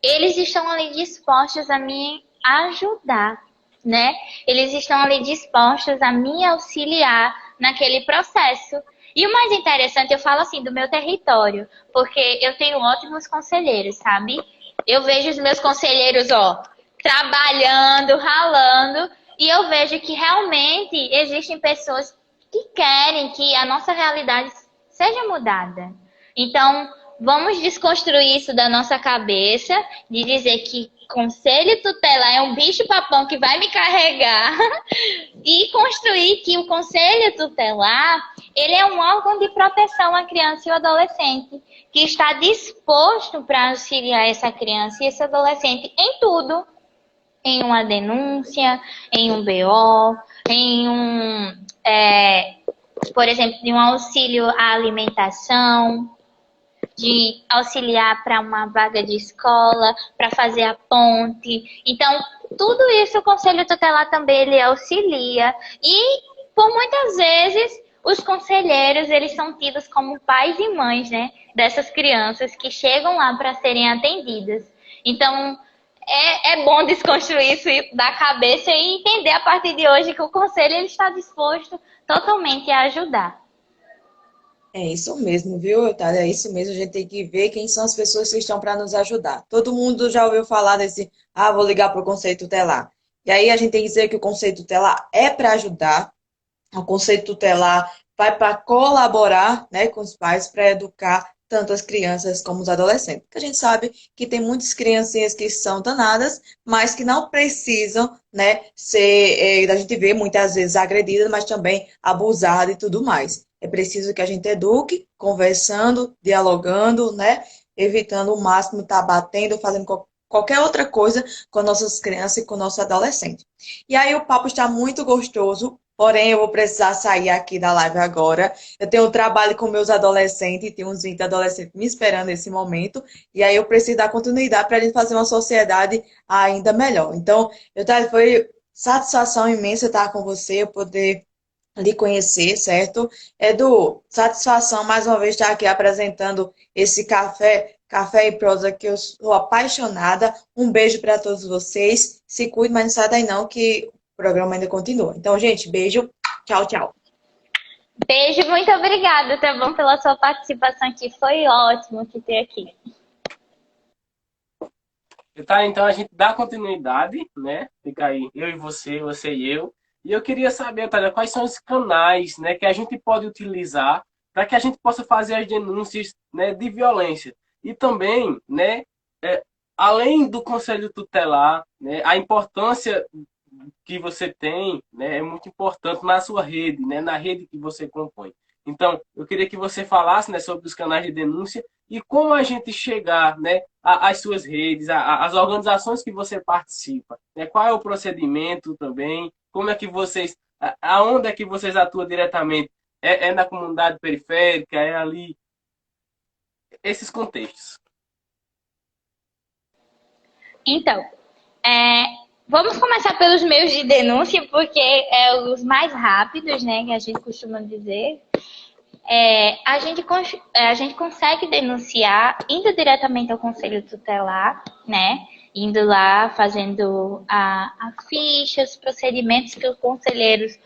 Speaker 3: Eles estão ali dispostos a me ajudar, né? Eles estão ali dispostos a me auxiliar naquele processo. E o mais interessante, eu falo assim, do meu território, porque eu tenho ótimos conselheiros, sabe? Eu vejo os meus conselheiros, trabalhando, ralando, e eu vejo que realmente existem pessoas que querem que a nossa realidade seja mudada. Então, vamos desconstruir isso da nossa cabeça, de dizer que conselho tutelar é um bicho-papão que vai me carregar, e construir que o conselho tutelar, ele é um órgão de proteção à criança e ao adolescente, que está disposto para auxiliar essa criança e esse adolescente em tudo. Em uma denúncia, em um BO, por exemplo, de um auxílio à alimentação, de auxiliar para uma vaga de escola, para fazer a ponte. Então, tudo isso o Conselho Tutelar também ele auxilia. E, por muitas vezes, os conselheiros, eles são tidos como pais e mães, né, dessas crianças que chegam lá para serem atendidas. Então, é bom desconstruir isso da cabeça e entender a partir de hoje que o conselho ele está disposto totalmente a ajudar.
Speaker 2: É isso mesmo, viu, Eutália? É isso mesmo, a gente tem que ver quem são as pessoas que estão para nos ajudar. Todo mundo já ouviu falar desse, vou ligar para o Conselho Tutelar. E aí a gente tem que dizer que o Conselho Tutelar é para ajudar, o Conselho Tutelar vai para colaborar, né, com os pais para educar tanto as crianças como os adolescentes. Porque a gente sabe que tem muitas criancinhas que são danadas, mas que não precisam, né, ser, a gente vê muitas vezes agredidas, mas também abusadas e tudo mais. É preciso que a gente eduque, conversando, dialogando, né, evitando o máximo estar batendo, fazendo qualquer outra coisa com as nossas crianças e com o nosso adolescente. E aí o papo está muito gostoso, porém eu vou precisar sair aqui da live agora. Eu tenho um trabalho com meus adolescentes, tem uns 20 adolescentes me esperando nesse momento, e aí eu preciso dar continuidade para a gente fazer uma sociedade ainda melhor. Então, foi satisfação imensa estar com você, eu poder lhe conhecer, certo? Edu, satisfação mais uma vez estar aqui apresentando esse Café em Prosa, que eu sou apaixonada. Um beijo para todos vocês. Se cuide, mas não sai daí não, que programa ainda continua. Então, gente, beijo. Tchau, tchau.
Speaker 3: Beijo, muito obrigada, tá bom, pela sua participação aqui. Foi ótimo te ter aqui.
Speaker 1: Tá, então a gente dá continuidade, né? Fica aí, eu e você e eu. E eu queria saber, Thalia, quais são os canais, né, que a gente pode utilizar para que a gente possa fazer as denúncias, né, de violência. E também, né, é, além do Conselho Tutelar, né, a importância que você tem, né, é muito importante na sua rede, né, na rede que você compõe. Então, eu queria que você falasse, né, sobre os canais de denúncia e como a gente chegar, né, às suas redes, às organizações que você participa, né, qual é o procedimento também, como é que vocês, aonde é que vocês atuam diretamente? É na comunidade periférica, é ali, esses contextos.
Speaker 3: Então, é, vamos começar pelos meios de denúncia, porque é os mais rápidos, né, que a gente costuma dizer. A gente consegue denunciar indo diretamente ao Conselho Tutelar, né? Indo lá, fazendo a ficha, os procedimentos que os conselheiros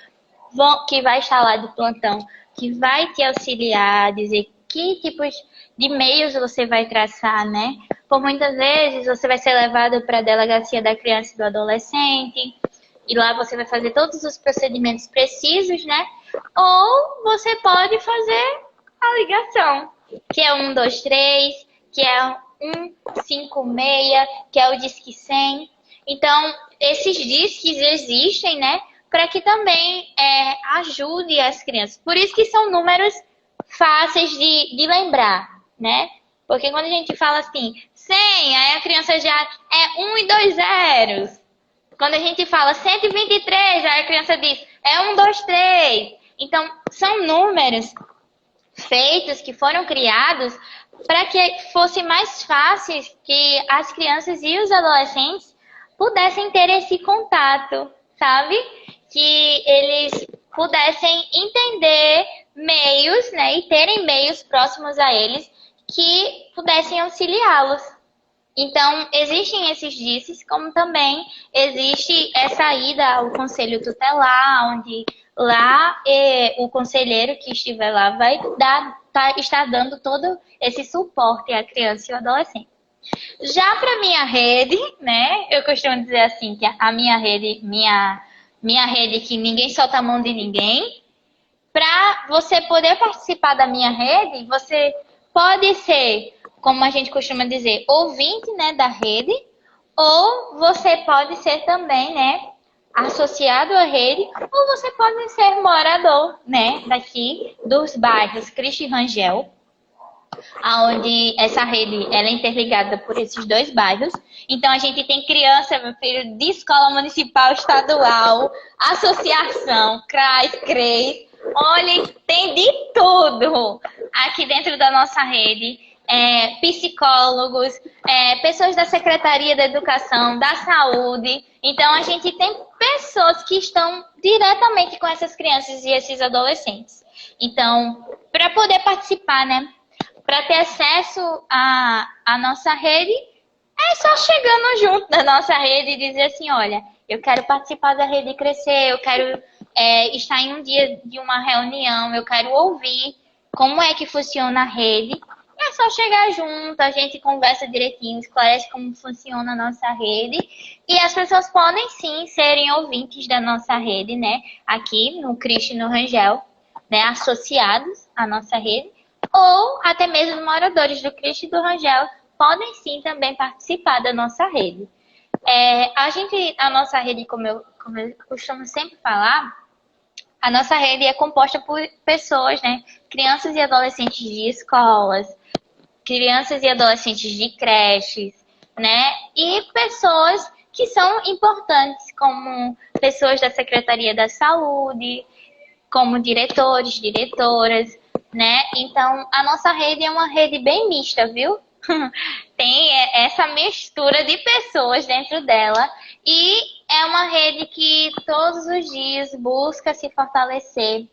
Speaker 3: que vai estar lá de plantão, que vai te auxiliar, dizer que tipos de meios você vai traçar, né? Por muitas vezes você vai ser levado para a delegacia da criança e do adolescente, e lá você vai fazer todos os procedimentos precisos, né? Ou você pode fazer a ligação, que é 123, que é 156, que é o Disque 100. Então, esses disques existem, né? Para que também ajude as crianças. Por isso que são números fáceis de lembrar, né? Porque quando a gente fala assim, 100, aí a criança já é 1 e 2 zeros. Quando a gente fala 123, aí a criança diz, é 1, 2, 3. Então, são números feitos, que foram criados para que fosse mais fácil que as crianças e os adolescentes pudessem ter esse contato, sabe? Que eles pudessem entender meios, né? E terem meios próximos a eles que pudessem auxiliá-los. Então, existem esses disques, como também existe essa ida ao Conselho Tutelar, onde lá o conselheiro que estiver lá vai estar dando todo esse suporte à criança e ao adolescente. Já para minha rede, né, eu costumo dizer assim, que a minha rede, minha rede que ninguém solta a mão de ninguém, para você poder participar da minha rede, você pode ser, como a gente costuma dizer, ouvinte, né, da rede, ou você pode ser também, né, associado à rede, ou você pode ser morador, né, daqui dos bairros Cristo e Rangel, onde essa rede ela é interligada por esses dois bairros. Então a gente tem criança, meu filho, de escola municipal, estadual, associação, CRAS, CRES. Olha, tem de tudo aqui dentro da nossa rede. Psicólogos, pessoas da Secretaria da Educação, da Saúde. Então a gente tem pessoas que estão diretamente com essas crianças e esses adolescentes. Então, para poder participar, né? Para ter acesso à nossa rede, é só chegando junto na nossa rede e dizer assim, olha, eu quero participar da rede crescer, eu quero estar em um dia de uma reunião, eu quero ouvir como é que funciona a rede. É só chegar junto, a gente conversa direitinho, esclarece como funciona a nossa rede. E as pessoas podem sim serem ouvintes da nossa rede, né? Aqui no Cristo e no Rangel, né? Associados à nossa rede. Ou até mesmo moradores do Cristo e do Rangel podem sim também participar da nossa rede. A nossa rede, como eu costumo sempre falar, a nossa rede é composta por pessoas, né? Crianças e adolescentes de escolas, crianças e adolescentes de creches, né? E pessoas que são importantes, como pessoas da Secretaria da Saúde, como diretores, diretoras, né? Então, a nossa rede é uma rede bem mista, viu? Tem essa mistura de pessoas dentro dela e é uma rede que todos os dias busca se fortalecer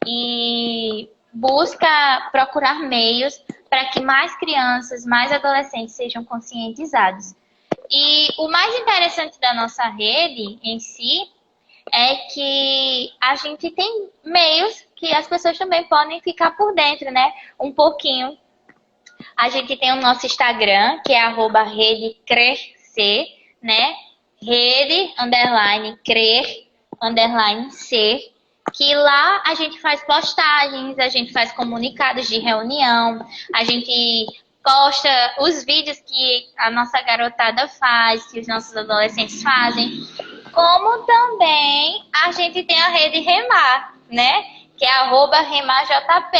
Speaker 3: e busca procurar meios para que mais crianças, mais adolescentes sejam conscientizados. E o mais interessante da nossa rede em si é que a gente tem meios que as pessoas também podem ficar por dentro, né? Um pouquinho. A gente tem o nosso Instagram, que é @redecrescer, né? Rede, crer, ser, que lá a gente faz postagens, a gente faz comunicados de reunião, a gente posta os vídeos que a nossa garotada faz, que os nossos adolescentes fazem, como também a gente tem a rede Remar, né? Que é @remarjp,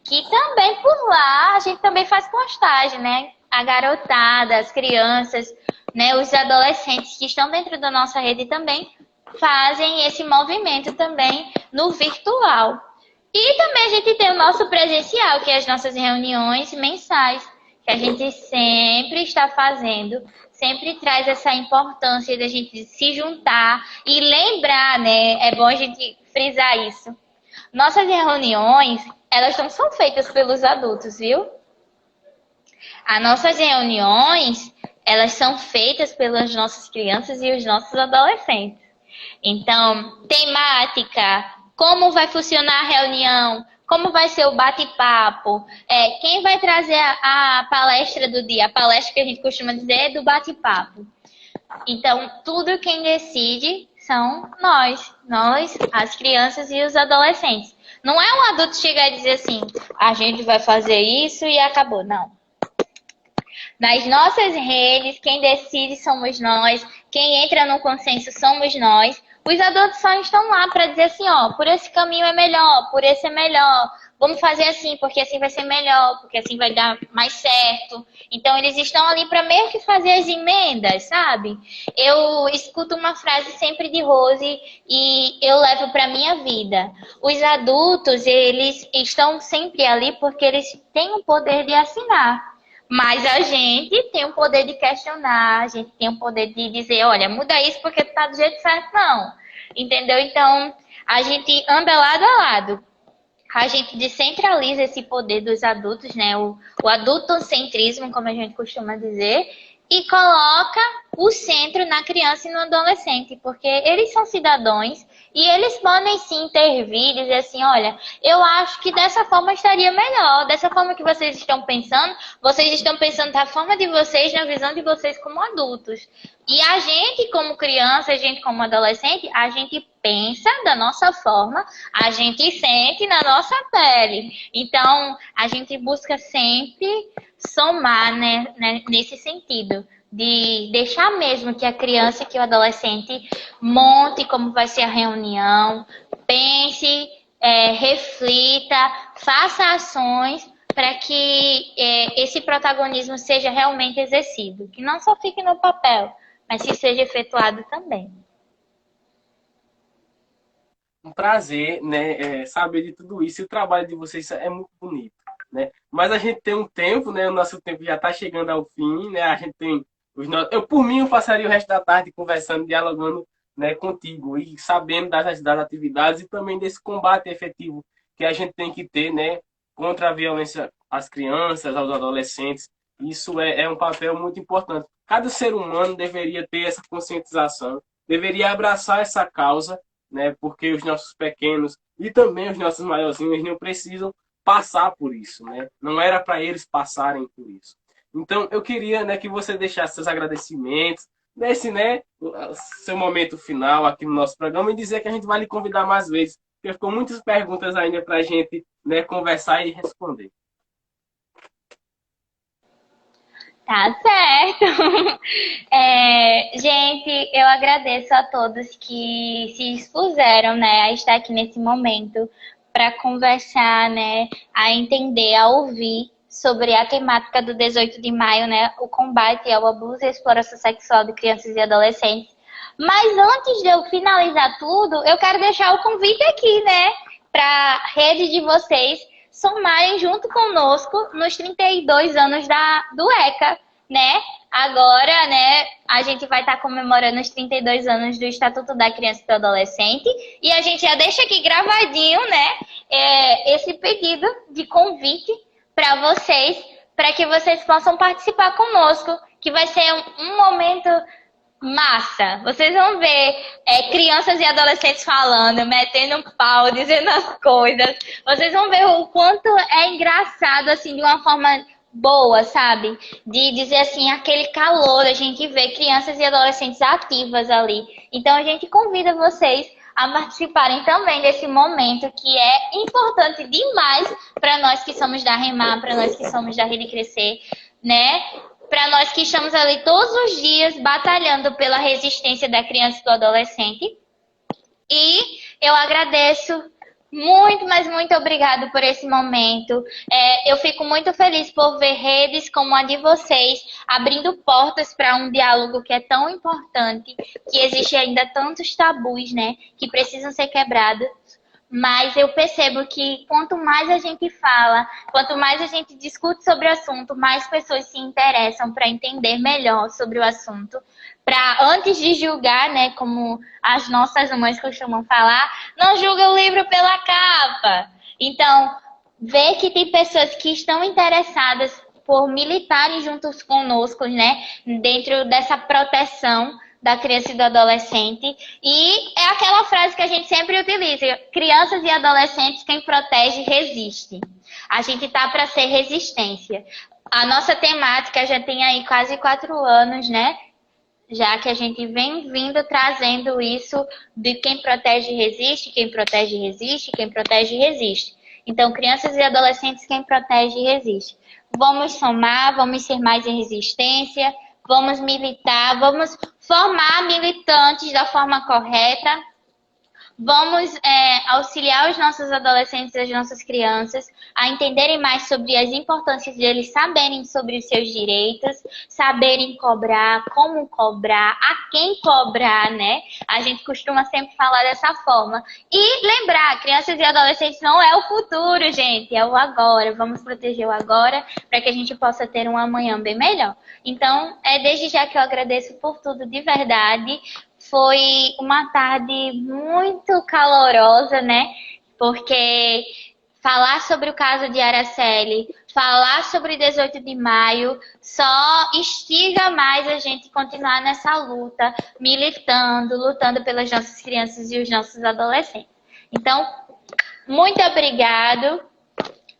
Speaker 3: que também por lá a gente também faz postagem, né? A garotada, as crianças, né? Os adolescentes que estão dentro da nossa rede também fazem esse movimento também no virtual. E também a gente tem o nosso presencial, que é as nossas reuniões mensais, que a gente sempre está fazendo, sempre traz essa importância da gente se juntar e lembrar, né? É bom a gente frisar isso. Nossas reuniões, elas não são feitas pelos adultos, viu? As nossas reuniões, elas são feitas pelas nossas crianças e os nossos adolescentes. Então, temática, como vai funcionar a reunião, como vai ser o bate-papo, quem vai trazer a palestra do dia, a palestra que a gente costuma dizer é do bate-papo. Então, tudo quem decide são nós, as crianças e os adolescentes. Não é um adulto chegar e dizer assim, a gente vai fazer isso e acabou, não. Nas nossas redes, quem decide somos nós, quem entra no consenso somos nós. Os adultos só estão lá para dizer assim, ó, por esse caminho é melhor, por esse é melhor. Vamos fazer assim, porque assim vai ser melhor, porque assim vai dar mais certo. Então, eles estão ali para meio que fazer as emendas, sabe? Eu escuto uma frase sempre de Rose e eu levo para minha vida. Os adultos, eles estão sempre ali porque eles têm o poder de assinar. Mas a gente tem o poder de questionar, a gente tem o poder de dizer, olha, muda isso porque tá do jeito certo, não. Entendeu? Então, a gente anda lado a lado. A gente descentraliza esse poder dos adultos, né? O adultocentrismo, como a gente costuma dizer, e coloca o centro na criança e no adolescente, porque eles são cidadãos e eles podem sim intervir e dizer assim, olha, eu acho que dessa forma estaria melhor, dessa forma que vocês estão pensando da forma de vocês, na visão de vocês como adultos. E a gente como criança, a gente como adolescente, a gente pensa da nossa forma, a gente sente na nossa pele. Então, a gente busca sempre somar, né, nesse sentido, de deixar mesmo que a criança e que o adolescente monte como vai ser a reunião, pense, reflita, faça ações para que esse protagonismo seja realmente exercido, que não só fique no papel, mas que seja efetuado também.
Speaker 1: Um prazer, né, saber de tudo isso. E o trabalho de vocês é muito bonito, né? Mas a gente tem um tempo, né? O nosso tempo já está chegando ao fim, né? A gente tem eu, por mim, eu passaria o resto da tarde conversando, dialogando, né, contigo e sabendo das atividades e também desse combate efetivo que a gente tem que ter, né, contra a violência às crianças, aos adolescentes. Isso é um papel muito importante. Cada ser humano deveria ter essa conscientização, deveria abraçar essa causa, né, porque os nossos pequenos e também os nossos maiorzinhos não precisam passar por isso, né? Não era para eles passarem por isso. Então, eu queria, né, que você deixasse seus agradecimentos, desse, né, seu momento final aqui no nosso programa e dizer que a gente vai lhe convidar mais vezes, porque ficou muitas perguntas ainda para a gente, né, conversar e responder.
Speaker 3: Tá certo. Gente, eu agradeço a todos que se expuseram, né, a estar aqui nesse momento para conversar, né, a entender, a ouvir sobre a temática do 18 de maio, né, o combate ao abuso e exploração sexual de crianças e adolescentes. Mas antes de eu finalizar tudo, eu quero deixar o convite aqui, né, para a rede de vocês somarem junto conosco nos 32 anos do ECA, né? Agora, né, a gente vai estar comemorando os 32 anos do Estatuto da Criança e do Adolescente e a gente já deixa aqui gravadinho, né, esse pedido de convite para vocês, para que vocês possam participar conosco, que vai ser um momento Massa! Vocês vão ver crianças e adolescentes falando, metendo um pau, dizendo as coisas. Vocês vão ver o quanto é engraçado, assim, de uma forma boa, sabe? De dizer assim, aquele calor, a gente vê crianças e adolescentes ativas ali. Então a gente convida vocês a participarem também desse momento que é importante demais para nós que somos da Remar, para nós que somos da Rede Crescer, né? Para nós que estamos ali todos os dias batalhando pela resistência da criança e do adolescente. E eu agradeço muito, mas muito obrigado por esse momento. Eu fico muito feliz por ver redes como a de vocês abrindo portas para um diálogo que é tão importante, que existe ainda tantos tabus, né, que precisam ser quebrados. Mas eu percebo que quanto mais a gente fala, quanto mais a gente discute sobre o assunto, mais pessoas se interessam para entender melhor sobre o assunto. Para, antes de julgar, né, como as nossas mães costumam falar, não julga o livro pela capa. Então, ver que tem pessoas que estão interessadas por militarem juntos conosco, né, dentro dessa proteção da criança e do adolescente. E é aquela frase que a gente sempre utiliza: crianças e adolescentes, quem protege, resiste. A gente tá para ser resistência. A nossa temática já tem aí quase 4 anos, né? Já que a gente vem vindo trazendo isso de quem protege, resiste, quem protege, resiste, quem protege, resiste. Então, crianças e adolescentes, quem protege, resiste. Vamos somar, vamos ser mais em resistência, vamos militar, vamos formar militantes da forma correta, vamos auxiliar os nossos adolescentes e as nossas crianças a entenderem mais sobre as importâncias de eles saberem sobre os seus direitos, saberem cobrar, como cobrar, a quem cobrar, né? A gente costuma sempre falar dessa forma. E lembrar, crianças e adolescentes não é o futuro, gente, é o agora. Vamos proteger o agora para que a gente possa ter um amanhã bem melhor. Então, desde já que eu agradeço por tudo de verdade. Foi uma tarde muito calorosa, né? Porque falar sobre o caso de Araceli, falar sobre 18 de maio, só instiga mais a gente continuar nessa luta, militando, lutando pelas nossas crianças e os nossos adolescentes. Então, muito obrigado,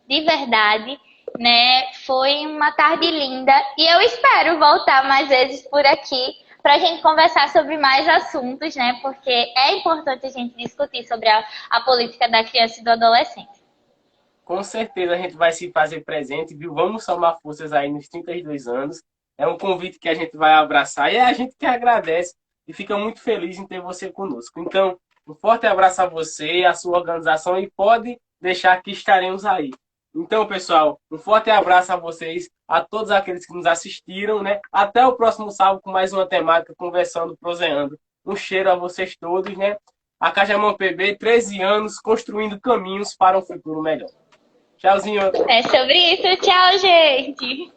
Speaker 3: de verdade, né? Foi uma tarde linda e eu espero voltar mais vezes por aqui para a gente conversar sobre mais assuntos, né? Porque é importante a gente discutir sobre a política da criança e do adolescente.
Speaker 1: Com certeza a gente vai se fazer presente, viu? Vamos somar forças aí nos 32 anos. É um convite que a gente vai abraçar e é a gente que agradece e fica muito feliz em ter você conosco. Então, um forte abraço a você, a sua organização e pode deixar que estaremos aí. Então, pessoal, um forte abraço a vocês, a todos aqueles que nos assistiram, né? Até o próximo sábado com mais uma temática, conversando, proseando. Um cheiro a vocês todos, né? A Cajamão PB, 13 anos, construindo caminhos para um futuro melhor. Tchauzinho.
Speaker 3: É sobre isso. Tchau, gente.